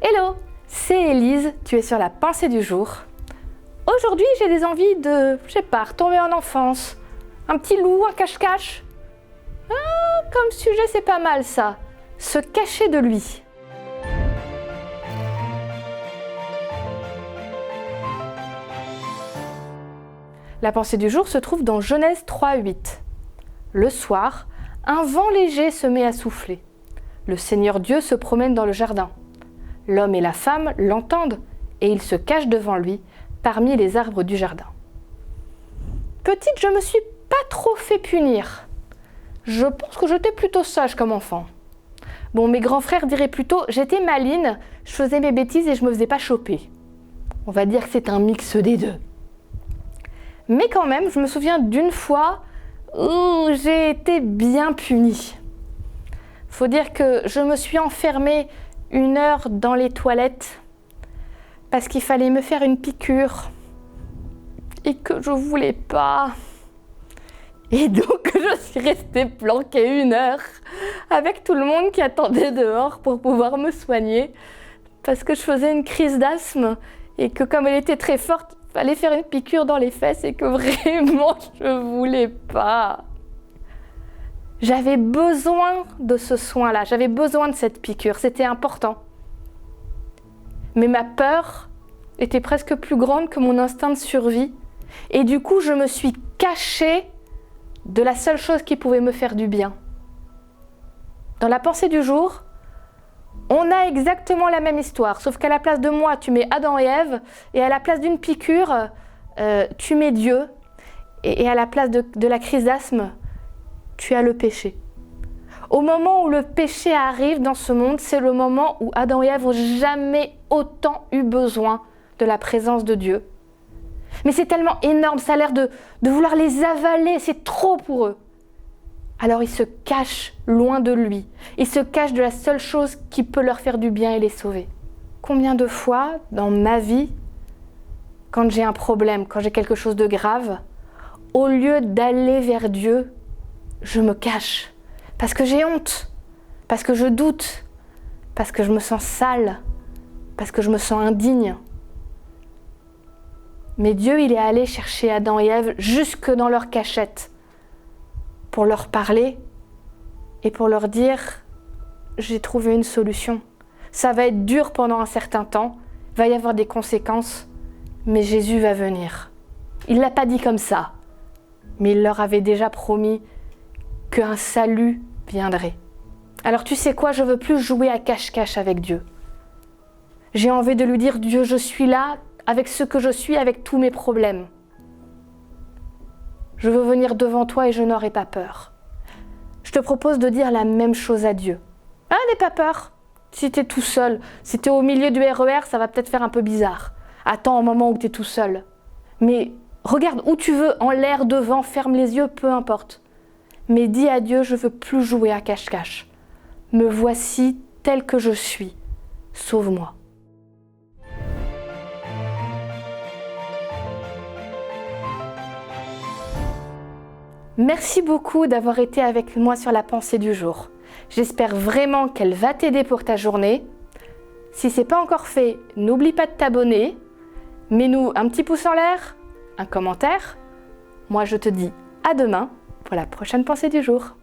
Hello, c'est Élise, tu es sur la pensée du jour. Aujourd'hui, j'ai des envies de, retomber en enfance. Un petit loup, un cache-cache. Ah, comme sujet, c'est pas mal ça. Se cacher de lui. La pensée du jour se trouve dans Genèse 3:8. Le soir, un vent léger se met à souffler. Le Seigneur Dieu se promène dans le jardin. L'homme et la femme l'entendent et ils se cachent devant lui parmi les arbres du jardin. Petite, je me suis pas trop fait punir. Je pense que j'étais plutôt sage comme enfant. Bon, mes grands frères diraient plutôt j'étais maline, je faisais mes bêtises et je me faisais pas choper. On va dire que c'est un mix des deux. Mais quand même, je me souviens d'une fois où j'ai été bien punie. Faut dire que je me suis enfermée 1 heure dans les toilettes parce qu'il fallait me faire une piqûre et que je voulais pas. Et donc je suis restée planquée 1 heure avec tout le monde qui attendait dehors pour pouvoir me soigner parce que je faisais une crise d'asthme et que comme elle était très forte, il fallait faire une piqûre dans les fesses et que vraiment je voulais pas. J'avais besoin de ce soin-là, j'avais besoin de cette piqûre, c'était important. Mais ma peur était presque plus grande que mon instinct de survie. Et du coup, je me suis cachée de la seule chose qui pouvait me faire du bien. Dans la pensée du jour, on a exactement la même histoire, sauf qu'à la place de moi, tu mets Adam et Ève, et à la place d'une piqûre, tu mets Dieu, et à la place de la crise d'asthme, tu as le péché. Au moment où le péché arrive dans ce monde, c'est le moment où Adam et Ève n'ont jamais autant eu besoin de la présence de Dieu. Mais c'est tellement énorme, ça a l'air de vouloir les avaler, c'est trop pour eux. Alors ils se cachent loin de lui, ils se cachent de la seule chose qui peut leur faire du bien et les sauver. Combien de fois dans ma vie, quand j'ai un problème, quand j'ai quelque chose de grave, au lieu d'aller vers Dieu, je me cache, parce que j'ai honte, parce que je doute, parce que je me sens sale, parce que je me sens indigne. Mais Dieu, il est allé chercher Adam et Ève jusque dans leur cachette pour leur parler et pour leur dire « J'ai trouvé une solution. Ça va être dur pendant un certain temps, il va y avoir des conséquences, mais Jésus va venir. » Il ne l'a pas dit comme ça, mais il leur avait déjà promis qu'un salut viendrait. Alors tu sais quoi, je veux plus jouer à cache-cache avec Dieu. J'ai envie de lui dire, Dieu, je suis là avec ce que je suis, avec tous mes problèmes. Je veux venir devant toi et je n'aurai pas peur. Je te propose de dire la même chose à Dieu. Ah, n'aie pas peur. Si tu es tout seul, si tu es au milieu du RER, ça va peut-être faire un peu bizarre. Attends un moment où tu es tout seul. Mais regarde où tu veux, en l'air, devant, ferme les yeux, peu importe. Mais dis à Dieu, je veux plus jouer à cache-cache. Me voici tel que je suis. Sauve-moi. Merci beaucoup d'avoir été avec moi sur la pensée du jour. J'espère vraiment qu'elle va t'aider pour ta journée. Si ce n'est pas encore fait, n'oublie pas de t'abonner. Mets-nous un petit pouce en l'air, un commentaire. Moi, je te dis à demain pour la prochaine pensée du jour.